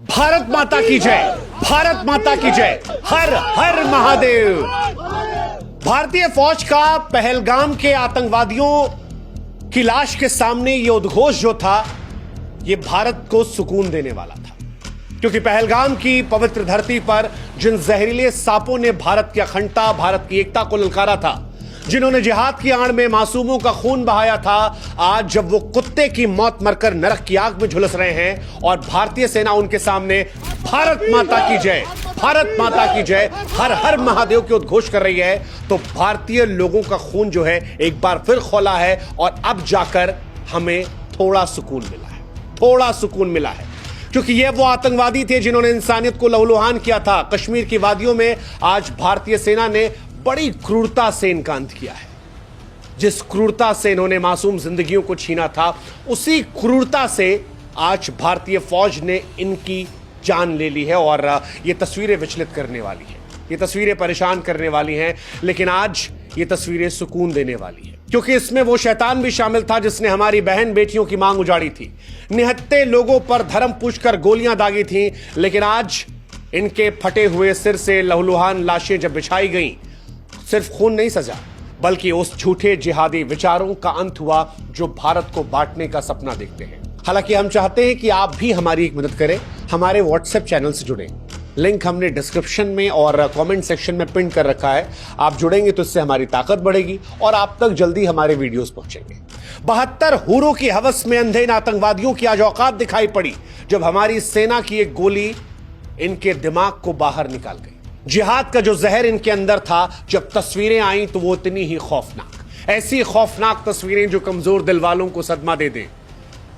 भारत माता की जय, भारत माता की जय, हर हर महादेव। भारतीय फौज का पहलगाम के आतंकवादियों की लाश के सामने यह उद्घोष जो था, यह भारत को सुकून देने वाला था, क्योंकि पहलगाम की पवित्र धरती पर जिन जहरीले सांपों ने भारत की अखंडता, भारत की एकता को ललकारा था, जिन्होंने जिहाद की आड़ में मासूमों का खून बहाया था, आज जब वो कुत्ते की मौत मरकर नरक की आग में झुलस रहे हैं और भारतीय सेना उनके सामने भारत माता की जय, भारत माता की जय, हर हर महादेव के उद्घोष कर रही है, तो भारतीय लोगों का खून जो है एक बार फिर खौला है और अब जाकर हमें थोड़ा सुकून मिला है, थोड़ा सुकून मिला है। क्योंकि ये वो आतंकवादी थे जिन्होंने इंसानियत को लहूलुहान किया था कश्मीर की वादियों में। आज भारतीय सेना ने बड़ी क्रूरता से इनका अंत किया है। जिस क्रूरता से इन्होंने मासूम जिंदगियों को छीना था, उसी क्रूरता से आज भारतीय फौज ने इनकी जान ले ली है। और ये तस्वीरें विचलित करने वाली हैं, ये तस्वीरें परेशान करने वाली हैं, लेकिन आज ये तस्वीरें सुकून देने वाली हैं, क्योंकि इसमें वो शैतान भी शामिल था जिसने हमारी बहन बेटियों की मांग उजाड़ी थी, निहत्थे लोगों पर धर्म पूछकर गोलियां दागी थी। लेकिन आज इनके फटे हुए सिर से लहूलुहान लाशें जब बिछाई गईं, सिर्फ खून नहीं सजा, बल्कि उस झूठे जिहादी विचारों का अंत हुआ जो भारत को बांटने का सपना देखते हैं। हालांकि हम चाहते हैं कि आप भी हमारी एक मदद करें, हमारे व्हाट्सएप चैनल से जुड़ें। लिंक हमने डिस्क्रिप्शन में और कमेंट सेक्शन में पिन कर रखा है। आप जुड़ेंगे तो इससे हमारी ताकत बढ़ेगी और आप तक जल्दी हमारे वीडियोस पहुंचेंगे। 72 हूरों की हवस में अंधे इन आतंकवादियों की आज औकात दिखाई पड़ी जब हमारी सेना की एक गोली इनके दिमाग को बाहर निकाल गई। जिहाद का जो जहर इनके अंदर था, जब तस्वीरें आई तो वो इतनी ही खौफनाक, ऐसी खौफनाक तस्वीरें जो कमजोर दिल वालों को सदमा दे दें।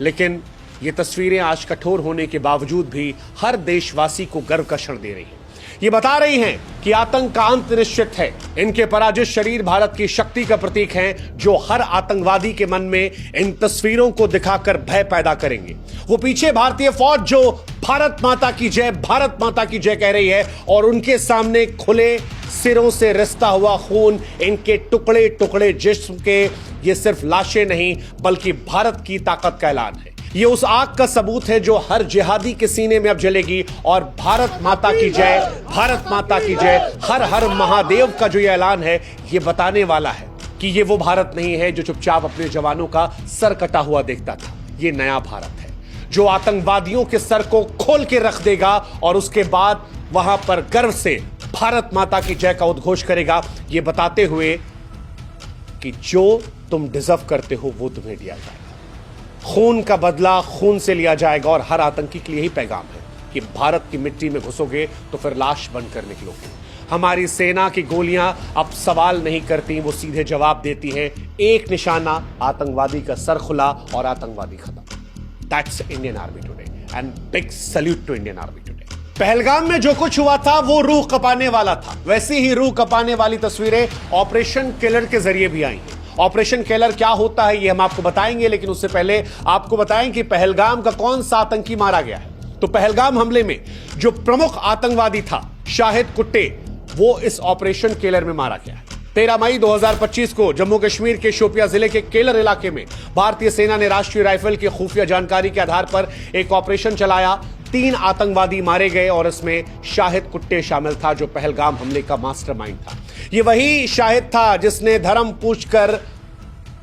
लेकिन ये तस्वीरें आज कठोर होने के बावजूद भी हर देशवासी को गर्व का क्षण दे रही हैं। ये बता रही हैं कि आतंक का अंत निश्चित है। इनके पराजित शरीर भारत की शक्ति का प्रतीक हैं, जो हर आतंकवादी के मन में इन तस्वीरों को दिखाकर भय पैदा करेंगे। वो पीछे भारतीय फौज जो भारत माता की जय, भारत माता की जय कह रही है, और उनके सामने खुले सिरों से रिसता हुआ खून, इनके टुकड़े टुकड़े जिस्म के, ये सिर्फ लाशें नहीं बल्कि भारत की ताकत का ऐलान है। ये उस आग का सबूत है जो हर जिहादी के सीने में अब जलेगी। और भारत माता की जय, भारत माता की जय, हर हर महादेव का जो ये ऐलान है, ये बताने वाला है कि ये वो भारत नहीं है जो चुपचाप अपने जवानों का सर कटा हुआ देखता था। ये नया भारत है जो आतंकवादियों के सर को खोल के रख देगा और उसके बाद वहां पर गर्व से भारत माता की जय का उद्घोष करेगा, ये बताते हुए कि जो तुम डिजर्व करते हो वो तुम्हें दिया जाएगा। खून का बदला खून से लिया जाएगा। और हर आतंकी के लिए यही पैगाम है कि भारत की मिट्टी में घुसोगे तो फिर लाश बनकर निकलोगे। हमारी सेना की गोलियां अब सवाल नहीं करती, वो सीधे जवाब देती हैं। एक निशाना, आतंकवादी का सर खुला और आतंकवादी खत्म। That's Indian army today and big salute to Indian army today. Pahalgam में जो कुछ हुआ था वो रूह कपाने वाला था। वैसी ही रूह कपाने वाली तस्वीरें ऑपरेशन किलर के जरिए भी आई हैं। ऑपरेशन किलर क्या होता है ये हम आपको बताएंगे, लेकिन उससे पहले आपको बताएं कि पहलगाम का कौन सा आतंकी मारा गया है। तो पहलगाम हमले में जो प्रमुख आतंकवादी था शाहिद कुट्टे, वो इस ऑपरेशन किलर में मारा गया है। 13 मई 2025 को जम्मू कश्मीर के शोपियां जिले के केलर इलाके में भारतीय सेना ने राष्ट्रीय राइफल की खुफिया जानकारी के आधार पर एक ऑपरेशन चलाया। 3 आतंकवादी मारे गए और इसमें शाहिद कुट्टे शामिल था, जो पहलगाम हमले का मास्टरमाइंड था। ये वही शाहिद था जिसने धर्म पूछकर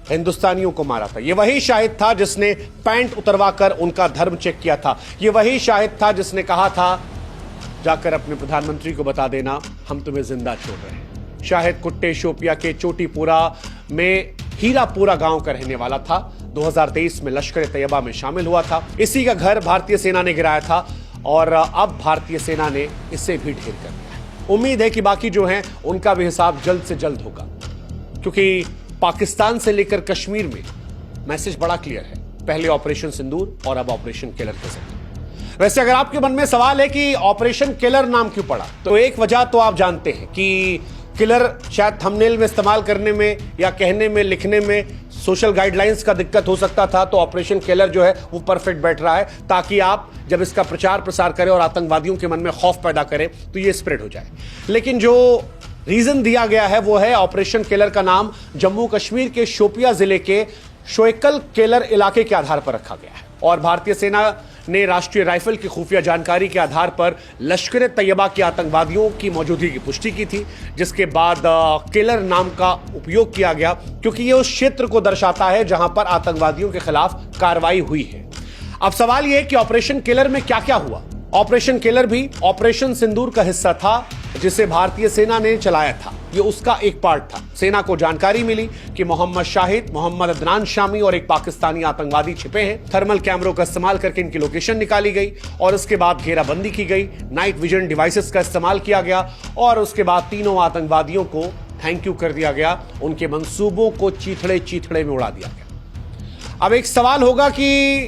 हिंदुस्तानियों को मारा था। ये वही शाहिद था जिसने पैंट उतरवाकर उनका धर्म चेक किया था। ये वही शाहिद था जिसने कहा था, जाकर अपने प्रधानमंत्री को बता देना हम तुम्हें जिंदा छोड़ रहे हैं। शाहिद कुट्टे शोपिया के चोटीपुरा में हीरापुरा गांव का रहने वाला था। 2023 में लश्कर तैयबा में शामिल हुआ था। इसी का घर भारतीय सेना ने गिराया था और अब भारतीय सेना ने इसे भी ढेर कर दिया। उम्मीद है कि बाकी जो हैं उनका भी हिसाब जल्द से जल्द होगा, क्योंकि पाकिस्तान से लेकर कश्मीर में मैसेज बड़ा क्लियर है। पहले ऑपरेशन सिंदूर और अब ऑपरेशन किलर के जरिए। वैसे अगर आपके मन में सवाल है कि ऑपरेशन किलर नाम क्यों पड़ा, तो एक वजह तो आप जानते हैं कि किलर शायद थंबनेल में इस्तेमाल करने में या कहने में, लिखने में सोशल गाइडलाइंस का दिक्कत हो सकता था। तो ऑपरेशन किलर जो है वो परफेक्ट बैठ रहा है, ताकि आप जब इसका प्रचार प्रसार करें और आतंकवादियों के मन में खौफ पैदा करें तो ये स्प्रेड हो जाए। लेकिन जो रीजन दिया गया है वो है ऑपरेशन किलर का नाम जम्मू कश्मीर के शोपिया जिले के शोयकल केलर इलाके के आधार पर रखा गया है। और भारतीय सेना ने राष्ट्रीय राइफल की खुफिया जानकारी के आधार पर लश्कर तैयबा के आतंकवादियों की मौजूदगी की पुष्टि की थी, जिसके बाद किलर नाम का उपयोग किया गया, क्योंकि यह उस क्षेत्र को दर्शाता है जहां पर आतंकवादियों के खिलाफ कार्रवाई हुई है। अब सवाल यह कि ऑपरेशन किलर में क्या क्या हुआ। ऑपरेशन किलर भी ऑपरेशन सिंदूर का हिस्सा था, जिसे भारतीय सेना ने चलाया था। ये उसका एक पार्ट था। सेना को जानकारी मिली कि मोहम्मद शाहिद, मोहम्मद अदनान शामी और एक पाकिस्तानी आतंकवादी छिपे हैं। थर्मल कैमरों का इस्तेमाल करके इनकी लोकेशन निकाली गई और उसके बाद घेराबंदी की गई। नाइट विजन डिवाइसेस का इस्तेमाल किया गया और उसके बाद तीनों आतंकवादियों को थैंक यू कर दिया गया। उनके मंसूबों को चीथड़े चीथड़े में उड़ा दिया गया। अब एक सवाल होगा कि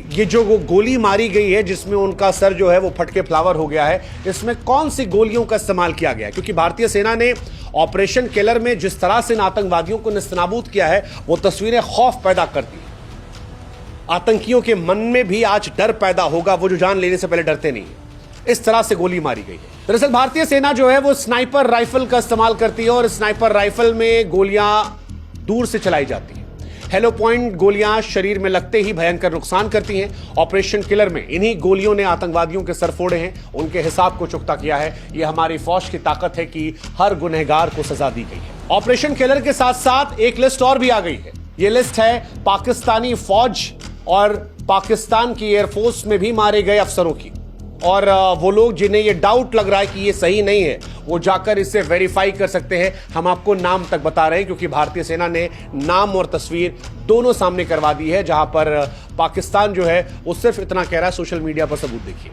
ये जो गोली मारी गई है, जिसमें उनका सर जो है वो फटके फ्लावर हो गया है, इसमें कौन सी गोलियों का इस्तेमाल किया गया है? क्योंकि भारतीय सेना ने ऑपरेशन किलर में जिस तरह से इन आतंकवादियों को नेस्तनाबूद किया है, वो तस्वीरें खौफ पैदा करती है। आतंकियों के मन में भी आज डर पैदा होगा, वो जो जान लेने से पहले डरते नहीं है। इस तरह से गोली मारी गई है। दरअसल भारतीय सेना जो है वो स्नाइपर राइफल का इस्तेमाल करती है और स्नाइपर राइफल में गोलियां दूर से चलाई जाती है। हेलो पॉइंट गोलियां शरीर में लगते ही भयंकर नुकसान करती हैं। ऑपरेशन किलर में इन्हीं गोलियों ने आतंकवादियों के सर फोड़े हैं, उनके हिसाब को चुकता किया है। यह हमारी फौज की ताकत है कि हर गुनहगार को सजा दी गई है। ऑपरेशन किलर के साथ साथ एक लिस्ट और भी आ गई है। यह लिस्ट है पाकिस्तानी फौज और पाकिस्तान की एयरफोर्स में भी मारे गए अफसरों की। और वो लोग जिन्हें ये डाउट लग रहा है कि ये सही नहीं है, वो जाकर इसे वेरीफाई कर सकते हैं। हम आपको नाम तक बता रहे हैं, क्योंकि भारतीय सेना ने नाम और तस्वीर दोनों सामने करवा दी है। जहां पर पाकिस्तान जो है वो सिर्फ इतना कह रहा है, सोशल मीडिया पर सबूत देखिए।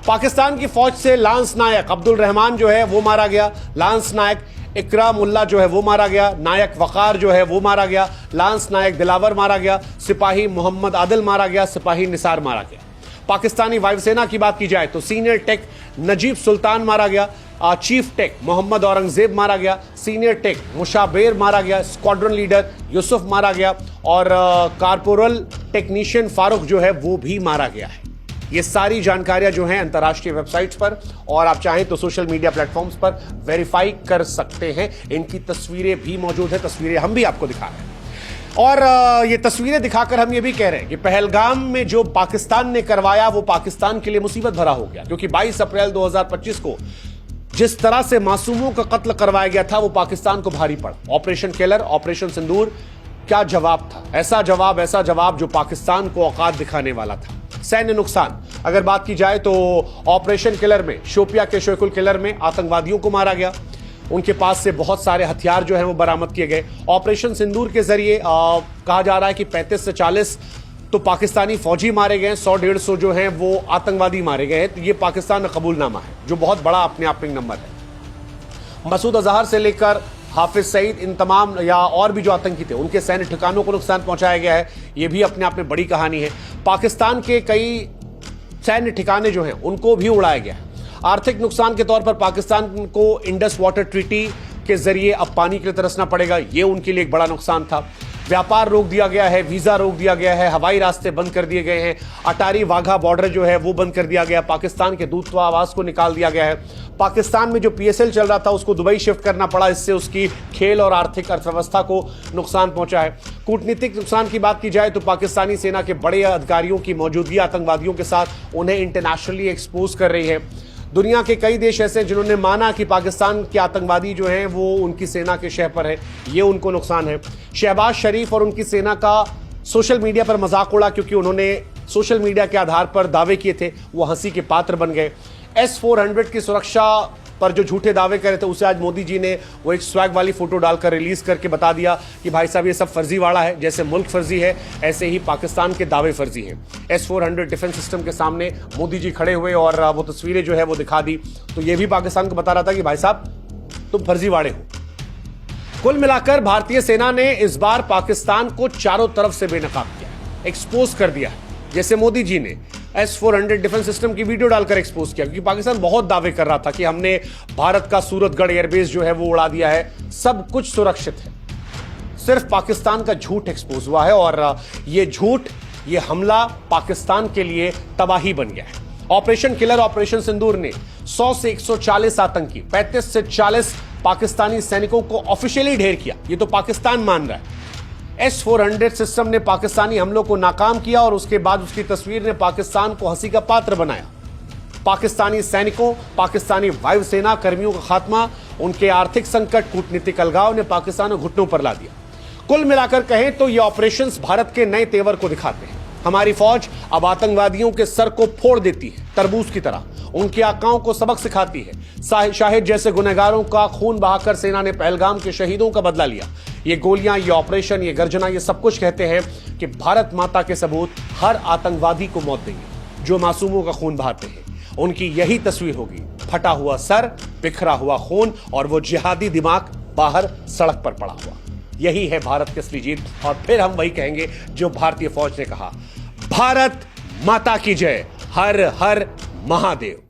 पाकिस्तान की फौज से लांस नायक अब्दुल रहमान जो है वो मारा गया। लांस नायक इकराम उल्ला जो है वो मारा गया। नायक वकार जो है वो मारा गया। लांस नायक दिलावर मारा गया। सिपाही मोहम्मद आदिल मारा गया। सिपाही निसार मारा गया। पाकिस्तानी वायुसेना की बात की जाए तो सीनियर टेक नजीब सुल्तान मारा गया। चीफ टेक मोहम्मद औरंगजेब मारा गया। सीनियर टेक मुशाबेर मारा गया। स्क्वाड्रन लीडर यूसुफ मारा गया और कारपोरल टेक्नीशियन फारूक जो है वो भी मारा गया है। ये सारी जानकारियां जो हैं अंतर्राष्ट्रीय वेबसाइट्स पर, और आप चाहें तो सोशल मीडिया प्लेटफॉर्म्स पर वेरीफाई कर सकते हैं। इनकी तस्वीरें भी मौजूद है, तस्वीरें हम भी आपको दिखा रहे हैं। और ये तस्वीरें दिखाकर हम ये भी कह रहे हैं कि पहलगाम में जो पाकिस्तान ने करवाया वो पाकिस्तान के लिए मुसीबत भरा हो गया, क्योंकि 22 अप्रैल 2025 को जिस तरह से मासूमों का कत्ल करवाया गया था वो पाकिस्तान को भारी पड़ा। ऑपरेशन किलर, ऑपरेशन सिंदूर, क्या जवाब था? ऐसा जवाब जो पाकिस्तान को औकात दिखाने वाला था। सैन्य नुकसान अगर बात की जाए तो ऑपरेशन किलर में शोपिया के शोकुल किलर में आतंकवादियों को मारा गया। उनके पास से बहुत सारे हथियार जो हैं वो बरामद किए गए। ऑपरेशन सिंदूर के जरिए कहा जा रहा है कि 35 से 40 तो पाकिस्तानी फौजी मारे गए, 100-150 जो हैं वो आतंकवादी मारे गए हैं। तो ये पाकिस्तान का कबूलनामा है, जो बहुत बड़ा अपने आप में नंबर है। मसूद अजहर से लेकर हाफिज सईद, इन तमाम या और भी जो आतंकी थे, उनके सैन्य ठिकानों को नुकसान पहुंचाया गया है। ये भी अपने आप में बड़ी कहानी है। पाकिस्तान के कई सैन्य ठिकाने जो हैं उनको भी उड़ाया गया है। आर्थिक नुकसान के तौर पर पाकिस्तान को इंडस वाटर ट्रीटी के जरिए अब पानी के लिए तरसना पड़ेगा, ये उनके लिए एक बड़ा नुकसान था। व्यापार रोक दिया गया है, वीजा रोक दिया गया है, हवाई रास्ते बंद कर दिए गए हैं, अटारी वाघा बॉर्डर जो है वो बंद कर दिया गया, पाकिस्तान के दूतावास को निकाल दिया गया है। पाकिस्तान में जो PSL चल रहा था उसको दुबई शिफ्ट करना पड़ा, इससे उसकी खेल और आर्थिक अर्थव्यवस्था को नुकसान पहुंचा है। कूटनीतिक नुकसान की बात की जाए तो पाकिस्तानी सेना के बड़े अधिकारियों की मौजूदगी आतंकवादियों के साथ उन्हें इंटरनेशनली एक्सपोज कर रही है। दुनिया के कई देश ऐसे हैं जिन्होंने माना कि पाकिस्तान के आतंकवादी जो हैं वो उनकी सेना के शह पर है, ये उनको नुकसान है। शहबाज शरीफ और उनकी सेना का सोशल मीडिया पर मजाक उड़ा, क्योंकि उन्होंने सोशल मीडिया के आधार पर दावे किए थे, वो हंसी के पात्र बन गए। S-400 की सुरक्षा पर जो झूठे दावे करे थे उसे आज मोदी जी ने वो एक स्वैग वाली फोटो डालकर रिलीज करके बता दिया कि भाई साहब ये सब फर्जीवाड़ा है। जैसे मुल्क फर्जी है ऐसे ही पाकिस्तान के दावे फर्जी हैं। S-400 डिफेंस सिस्टम के सामने मोदी जी खड़े हुए और वो तस्वीरें जो है वो दिखा दी, तो ये भी पाकिस्तान को बता रहा था कि भाई साहब तुम फर्जीवाड़े हो। कुल मिलाकर भारतीय सेना ने इस बार पाकिस्तान को चारों तरफ से बेनकाब किया, एक्सपोज कर दिया है। जैसे मोदी जी ने S-400 डिफेंस सिस्टम की वीडियो डालकर एक्सपोज किया, क्योंकि पाकिस्तान बहुत दावे कर रहा था कि हमने भारत का सूरतगढ़ एयरबेस जो है वो उड़ा दिया है, सब कुछ सुरक्षित है। सिर्फ पाकिस्तान का झूठ एक्सपोज हुआ है और ये झूठ, ये हमला पाकिस्तान के लिए तबाही बन गया है। ऑपरेशन किलर, ऑपरेशन सिंदूर ने 100 से 140 आतंकी, 35 से 40 पाकिस्तानी सैनिकों को ऑफिशियली ढेर किया। ये तो पाकिस्तान मान रहा है। S-400 सिस्टम ने पाकिस्तानी हमलों को नाकाम किया और उसके बाद उसकी तस्वीर ने पाकिस्तान को हंसी का पात्र बनाया। पाकिस्तानी सैनिकों, पाकिस्तानी वायुसेना कर्मियों का खात्मा, उनके आर्थिक संकट, कूटनीतिक अलगाव ने पाकिस्तान को घुटनों पर ला दिया। कुल मिलाकर कहें तो ये ऑपरेशंस भारत के नए तेवर को दिखाते हैं। हमारी फौज अब आतंकवादियों के सर को फोड़ देती है, तरबूज की तरह। उनके आकाओं को सबक सिखाती है। शाहिद जैसे गुनहगारों का खून बहाकर सेना ने पहलगाम के शहीदों का बदला लिया। ये गोलियां, ये ऑपरेशन, ये गर्जना, ये सब कुछ कहते हैं कि भारत माता के सबूत हर आतंकवादी को मौत देंगे जो मासूमों का खून बहाते हैं। उनकी यही तस्वीर होगी, फटा हुआ सर, बिखरा हुआ खून और वो जिहादी दिमाग बाहर सड़क पर पड़ा हुआ। यही है भारत की असली जीत। और फिर हम वही कहेंगे जो भारतीय फौज ने कहा, भारत माता की जय, हर हर महादेव।